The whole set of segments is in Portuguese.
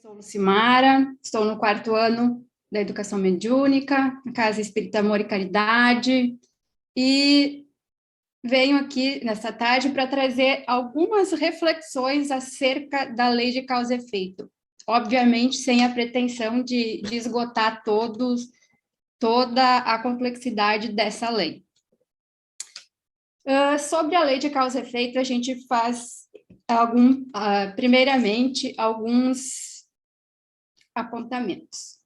Sou Lucimara, estou no 4º ano da Educação Mediúnica, na Casa Espírita Amor e Caridade, e venho aqui nesta tarde para trazer algumas reflexões acerca da lei de causa e efeito. Obviamente, sem a pretensão de esgotar toda a complexidade dessa lei. Sobre a lei de causa e efeito, a gente faz, primeiramente, alguns apontamentos.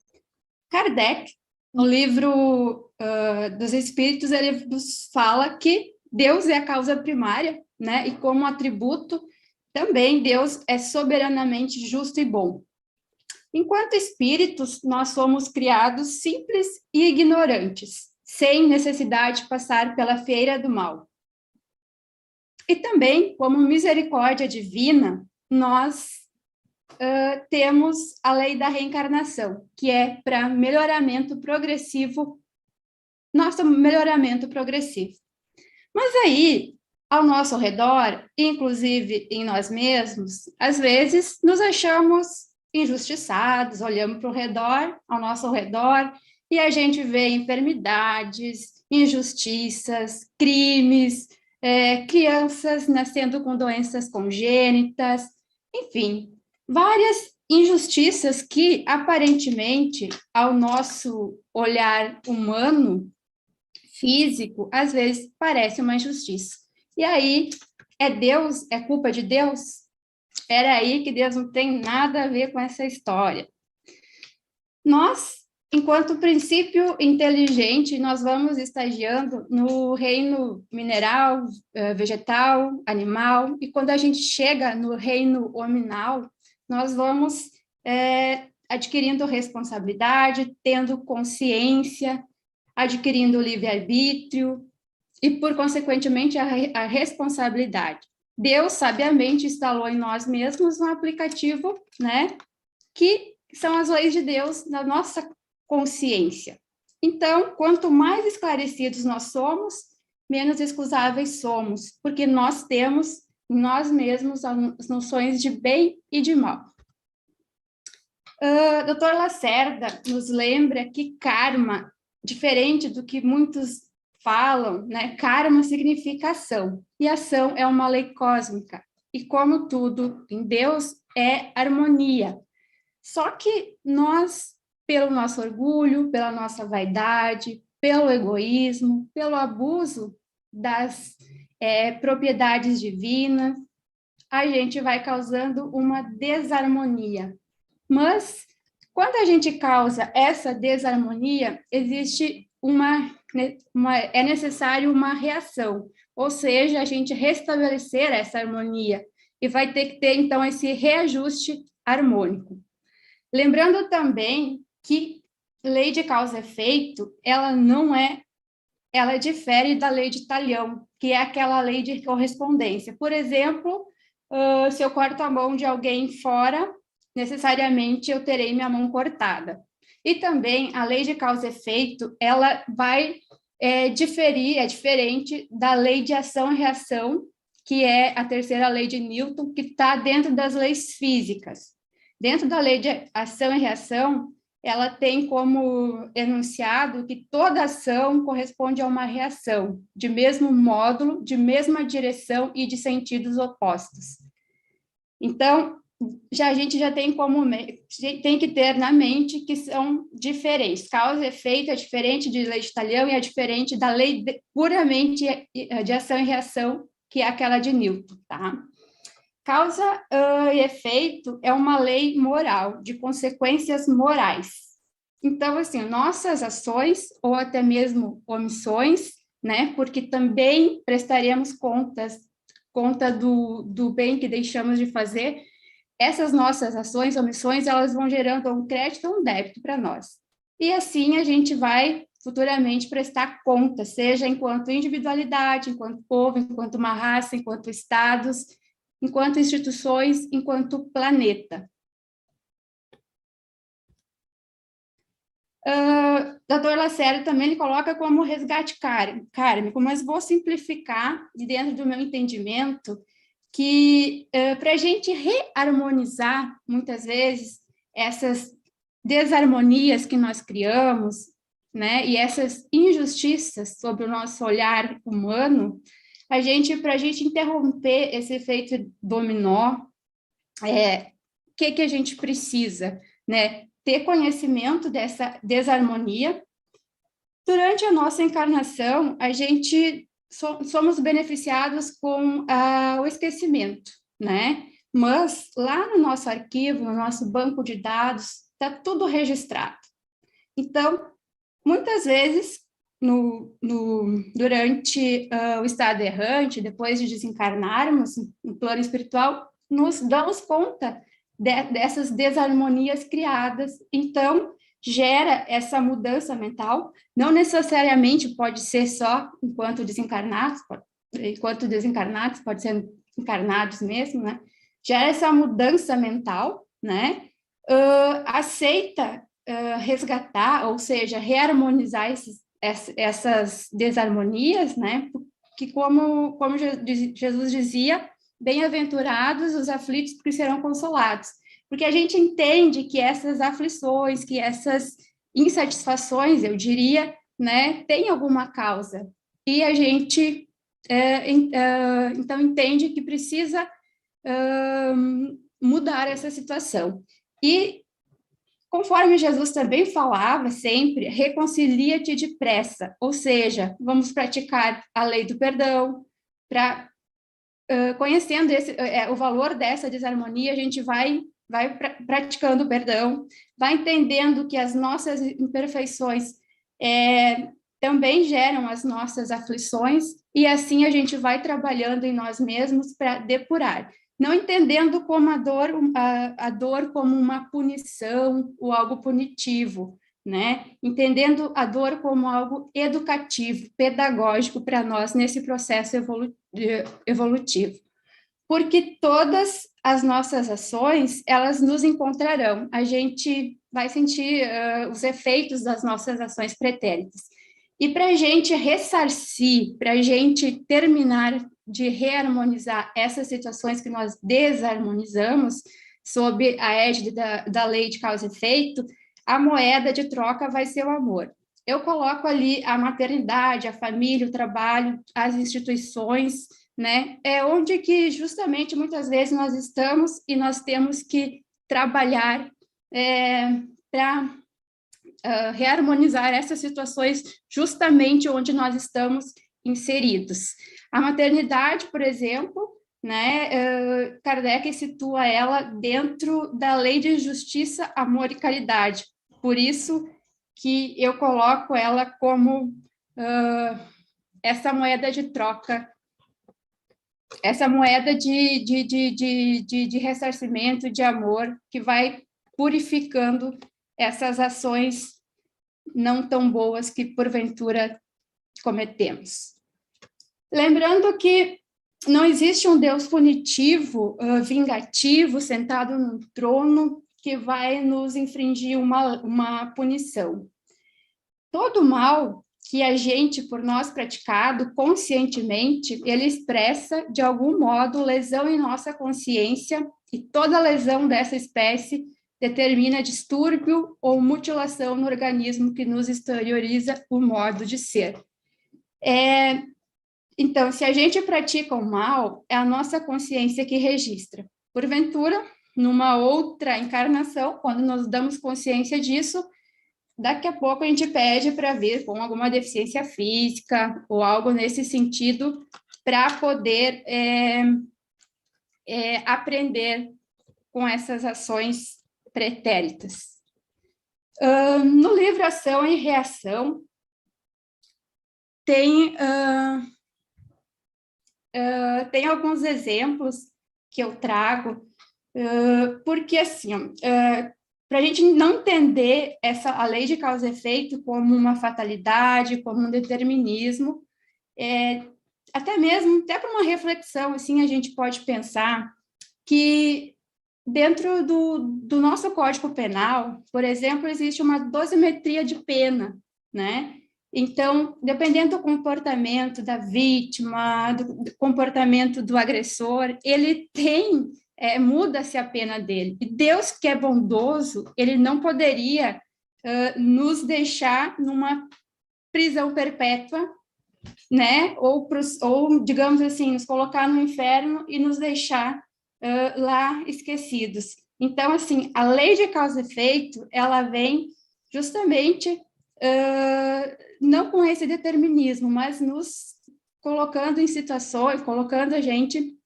Kardec, no livro dos Espíritos, ele nos fala que Deus é a causa primária, né? E como atributo, também Deus é soberanamente justo e bom. Enquanto espíritos, nós somos criados simples e ignorantes, sem necessidade de passar pela feira do mal. E também, como misericórdia divina, nós temos a lei da reencarnação, que é para melhoramento progressivo, nosso melhoramento progressivo. Mas aí, ao nosso redor, inclusive em nós mesmos, às vezes nos achamos injustiçados, olhamos para o redor, ao nosso redor, e a gente vê enfermidades, injustiças, crimes, crianças nascendo com doenças congênitas, enfim, várias injustiças que, aparentemente, ao nosso olhar humano, físico, às vezes parece uma injustiça. E aí, é Deus? É culpa de Deus? Era aí que Deus não tem nada a ver com essa história. Nós, enquanto princípio inteligente, nós vamos estagiando no reino mineral, vegetal, animal, e quando a gente chega no reino hominal, nós vamos adquirindo responsabilidade, tendo consciência, adquirindo livre-arbítrio e, por consequentemente, a responsabilidade. Deus, sabiamente, instalou em nós mesmos um aplicativo, né, que são as leis de Deus na nossa consciência. Então, quanto mais esclarecidos nós somos, menos excusáveis somos, porque nós temos em nós mesmos as noções de bem e de mal. Dr. Lacerda nos lembra que karma, diferente do que muitos falam, né? Karma significa ação, e ação é uma lei cósmica, e como tudo em Deus, é harmonia. Só que nós, pelo nosso orgulho, pela nossa vaidade, pelo egoísmo, pelo abuso das propriedades divinas, a gente vai causando uma desarmonia. Mas, quando a gente causa essa desarmonia, existe é necessário uma reação, ou seja, a gente restabelecer essa harmonia, e vai ter que ter, então, esse reajuste harmônico. Lembrando também que lei de causa e efeito, ela difere da lei de Talião, que é aquela lei de correspondência. Por exemplo, se eu corto a mão de alguém fora, necessariamente eu terei minha mão cortada. E também a lei de causa e efeito, ela vai diferir, é diferente da lei de ação e reação, que é a terceira lei de Newton, que está dentro das leis físicas. Dentro da lei de ação e reação, ela tem como enunciado que toda ação corresponde a uma reação, de mesmo módulo, de mesma direção e de sentidos opostos. Então, a gente já tem que ter na mente que são diferentes. Causa e efeito é diferente de lei de Talião e é diferente da lei puramente de ação e reação, que é aquela de Newton, tá? Causa e efeito é uma lei moral, de consequências morais. Então, assim, nossas ações, ou até mesmo omissões, né, porque também prestaremos conta do bem que deixamos de fazer, essas nossas ações, omissões, elas vão gerando um crédito ou um débito para nós. E assim a gente vai futuramente prestar conta, seja enquanto individualidade, enquanto povo, enquanto uma raça, enquanto estados, enquanto instituições, enquanto planeta. Dr. Lacerda também ele coloca como resgate kármico, mas vou simplificar, de dentro do meu entendimento, que para a gente reharmonizar, muitas vezes, essas desarmonias que nós criamos, né, e essas injustiças sobre o nosso olhar humano, para a gente interromper esse efeito dominó, que a gente precisa, né, ter conhecimento dessa desarmonia. Durante a nossa encarnação, a gente somos beneficiados com o esquecimento, né? Mas lá no nosso arquivo, no nosso banco de dados, está tudo registrado. Então, muitas vezes, durante o estado errante, depois de desencarnarmos no plano espiritual, nos damos conta dessas desarmonias criadas. Então, gera essa mudança mental, não necessariamente pode ser só enquanto desencarnados, pode ser encarnados mesmo, né? Gera essa mudança mental, né? Aceita resgatar, ou seja, reharmonizar essas desarmonias, né? Que como Jesus dizia, bem-aventurados os aflitos, porque serão consolados. Porque a gente entende que essas aflições, que essas insatisfações, eu diria, né, tem alguma causa. E a gente, então, entende que precisa mudar essa situação. E, conforme Jesus também falava sempre, reconcilia-te depressa, ou seja, vamos praticar a lei do perdão, conhecendo o valor dessa desarmonia, a gente vai praticando o perdão, vai entendendo que as nossas imperfeições também geram as nossas aflições, e assim a gente vai trabalhando em nós mesmos para depurar, não entendendo como a dor como uma punição ou algo punitivo, né? Entendendo a dor como algo educativo, pedagógico para nós nesse processo evolutivo. Porque todas as nossas ações, elas nos encontrarão. A gente vai sentir os efeitos das nossas ações pretéritas. E para a gente ressarcir, para a gente terminar de reharmonizar essas situações que nós desarmonizamos, sob a égide da lei de causa e efeito, a moeda de troca vai ser o amor. Eu coloco ali a maternidade, a família, o trabalho, as instituições, né? É onde que justamente muitas vezes nós estamos e nós temos que trabalhar para reharmonizar essas situações justamente onde nós estamos inseridos. A maternidade, por exemplo, né, Kardec situa ela dentro da lei de justiça, amor e caridade. Por isso que eu coloco ela como essa moeda de troca, essa moeda de ressarcimento, de amor, que vai purificando essas ações não tão boas que, porventura, cometemos. Lembrando que não existe um Deus punitivo, vingativo, sentado num trono, que vai nos infringir uma punição. Todo mal que a gente, por nós praticado conscientemente, ele expressa, de algum modo, lesão em nossa consciência, e toda lesão dessa espécie determina distúrbio ou mutilação no organismo que nos exterioriza o modo de ser. Então, se a gente pratica o mal, é a nossa consciência que registra. Porventura, numa outra encarnação, quando nós damos consciência disso, daqui a pouco a gente pede para vir com alguma deficiência física ou algo nesse sentido para poder aprender com essas ações pretéritas. No livro Ação e Reação, tem alguns que eu trago, porque assim, para a gente não entender a lei de causa e efeito como uma fatalidade, como um determinismo, até para uma reflexão, assim, a gente pode pensar que dentro do nosso Código Penal, por exemplo, existe uma dosimetria de pena, né? Então, dependendo do comportamento da vítima, do comportamento do agressor, ele tem muda-se a pena dele. E Deus, que é bondoso, ele não poderia nos deixar numa prisão perpétua, né? Ou, digamos assim, nos colocar no inferno e nos deixar lá esquecidos. Então, assim, a lei de causa e efeito, ela vem justamente não com esse determinismo, mas nos colocando em situações, colocando a gente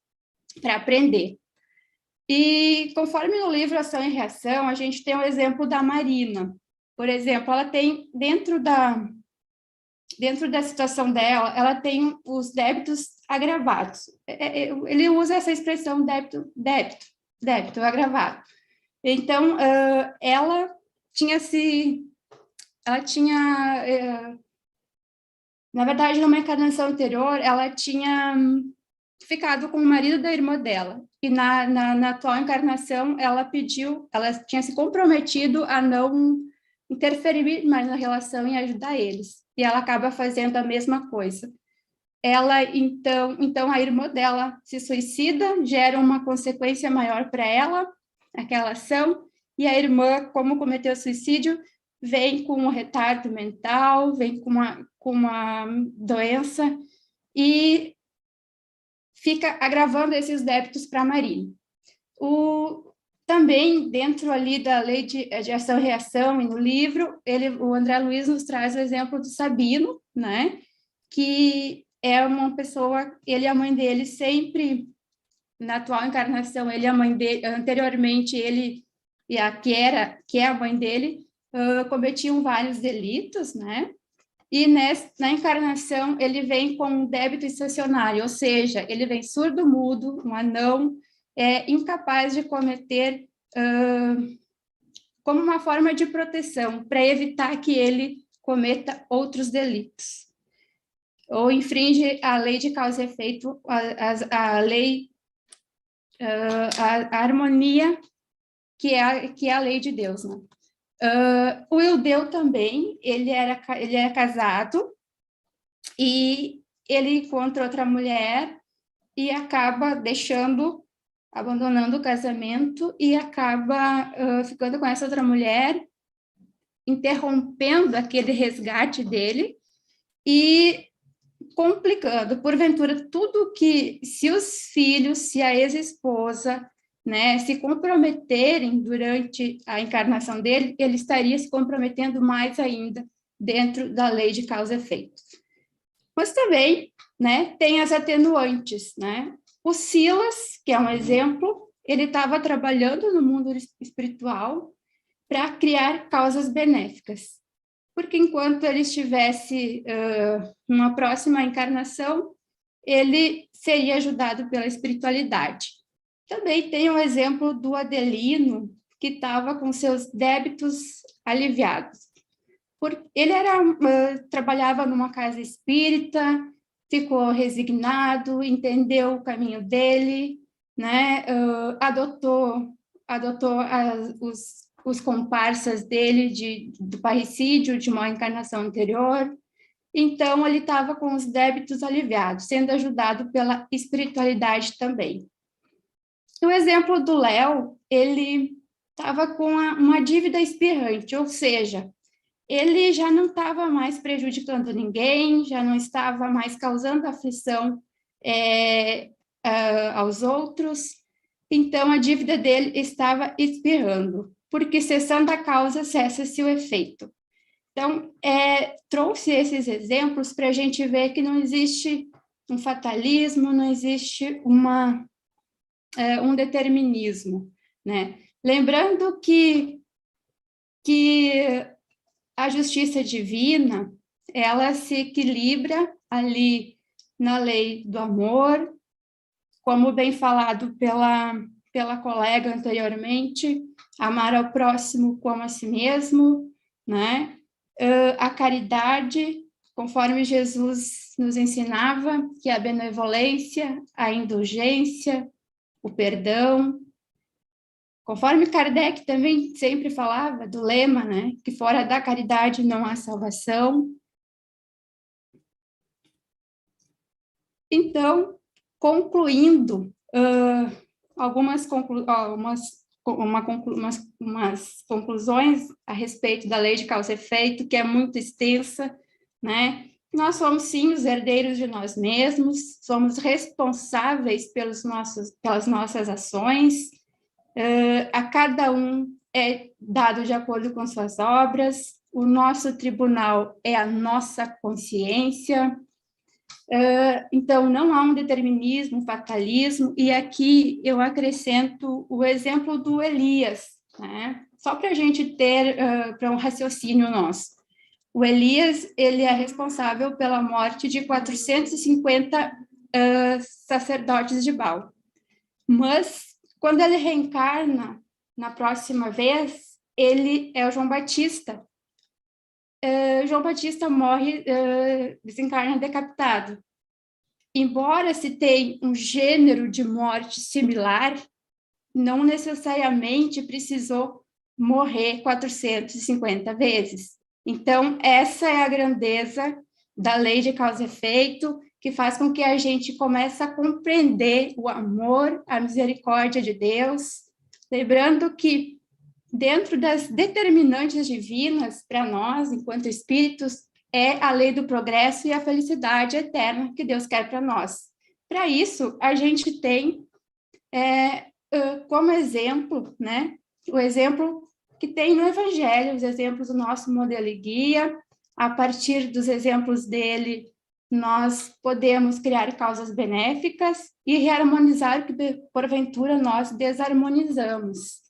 para aprender. E conforme no livro Ação e Reação, a gente tem o exemplo da Marina. Por exemplo, ela tem, dentro da situação dela, ela tem os débitos agravados. Ele usa essa expressão débito agravado. Então, ela tinha na verdade, numa encarnação anterior, ela tinha ficado com o marido da irmã dela. E na atual encarnação, ela tinha se comprometido a não interferir mais na relação e ajudar eles. E ela acaba fazendo a mesma coisa. Ela, então a irmã dela se suicida, gera uma consequência maior para ela, aquela ação, e a irmã, como cometeu suicídio, vem com um retardo mental, vem com uma doença, e fica agravando esses débitos para a Marina. Também, dentro ali da lei de ação e reação, e no livro, o André Luiz nos traz o exemplo do Sabino, né? Que é uma pessoa, ele e a mãe dele sempre, na atual encarnação, ele e a mãe dele, anteriormente, ele que é a mãe dele, cometiam vários delitos, né? E na encarnação, ele vem com um débito estacionário, ou seja, ele vem surdo-mudo, um anão, incapaz de cometer, como uma forma de proteção, para evitar que ele cometa outros delitos. Ou infringe a lei de causa e efeito, a lei, a harmonia, que é a lei de Deus, né? O Eudeu também, ele era casado, e ele encontra outra mulher e acaba abandonando o casamento e acaba ficando com essa outra mulher, interrompendo aquele resgate dele e complicando, porventura, tudo que, se os filhos, se a ex-esposa, né, se comprometerem durante a encarnação dele, ele estaria se comprometendo mais ainda dentro da lei de causa e efeito. Mas também, né, tem as atenuantes, né? O Silas, que é um exemplo, ele estava trabalhando no mundo espiritual para criar causas benéficas, porque enquanto ele estivesse numa próxima encarnação, ele seria ajudado pela espiritualidade. Também tem o exemplo do Adelino, que estava com seus débitos aliviados. Ele trabalhava numa casa espírita, ficou resignado, entendeu o caminho dele, né? Adotou os comparsas dele do parricídio, de uma encarnação anterior. Então, ele estava com os débitos aliviados, sendo ajudado pela espiritualidade também. O exemplo do Léo, ele estava com uma dívida espirrante, ou seja, ele já não estava mais prejudicando ninguém, já não estava mais causando aflição aos outros, então a dívida dele estava espirrando, porque cessando a causa, cessa-se o efeito. Então, trouxe esses exemplos para a gente ver que não existe um fatalismo, não existe um determinismo, né? Lembrando que a justiça divina, ela se equilibra ali na lei do amor, como bem falado pela colega anteriormente, amar ao próximo como a si mesmo, né? A caridade, conforme Jesus nos ensinava, que é a benevolência, a indulgência, o perdão. Conforme Kardec também sempre falava do lema, né, que fora da caridade não há salvação. Então, concluindo umas conclusões a respeito da lei de causa e efeito, que é muito extensa, né? Nós somos, sim, os herdeiros de nós mesmos, somos responsáveis pelas nossas ações, a cada um é dado de acordo com suas obras, o nosso tribunal é a nossa consciência, então não há um determinismo, um fatalismo, e aqui eu acrescento o exemplo do Elias, né? Só para a gente ter, para um raciocínio nosso. O Elias, ele é responsável pela morte de 450 sacerdotes de Baal. Mas, quando ele reencarna na próxima vez, ele é o João Batista. João Batista morre, desencarna decapitado. Embora se tenha um gênero de morte similar, não necessariamente precisou morrer 450 vezes. Então, essa é a grandeza da lei de causa e efeito, que faz com que a gente comece a compreender o amor, a misericórdia de Deus, lembrando que dentro das determinantes divinas para nós, enquanto espíritos, é a lei do progresso e a felicidade eterna que Deus quer para nós. Para isso, a gente tem como exemplo, né, o exemplo que tem no Evangelho, os exemplos do nosso modelo e guia. A partir dos exemplos dele, nós podemos criar causas benéficas e reharmonizar o que, porventura, nós desarmonizamos,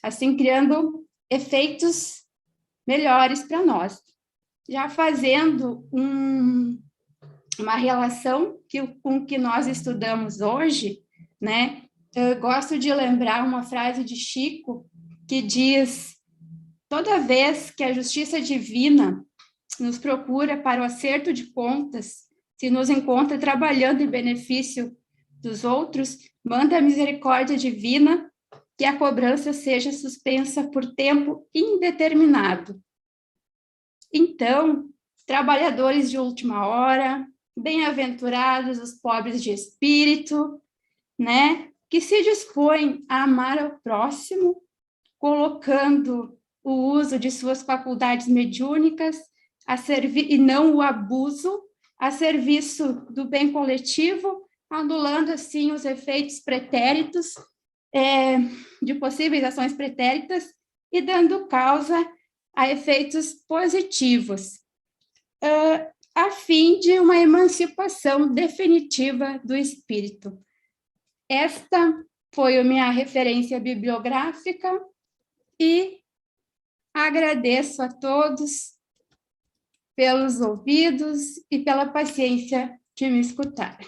assim criando efeitos melhores para nós. Já fazendo uma relação com o que nós estudamos hoje, né? Eu gosto de lembrar uma frase de Chico que diz: toda vez que a justiça divina nos procura para o acerto de contas, se nos encontra trabalhando em benefício dos outros, manda a misericórdia divina que a cobrança seja suspensa por tempo indeterminado. Então, trabalhadores de última hora, bem-aventurados os pobres de espírito, né, que se dispõem a amar ao próximo, colocando o uso de suas faculdades mediúnicas a servir, e não o abuso, a serviço do bem coletivo, anulando, assim, os efeitos pretéritos, de possíveis ações pretéritas, e dando causa a efeitos positivos, a fim de uma emancipação definitiva do espírito. Esta foi a minha referência bibliográfica e agradeço a todos pelos ouvidos e pela paciência de me escutar.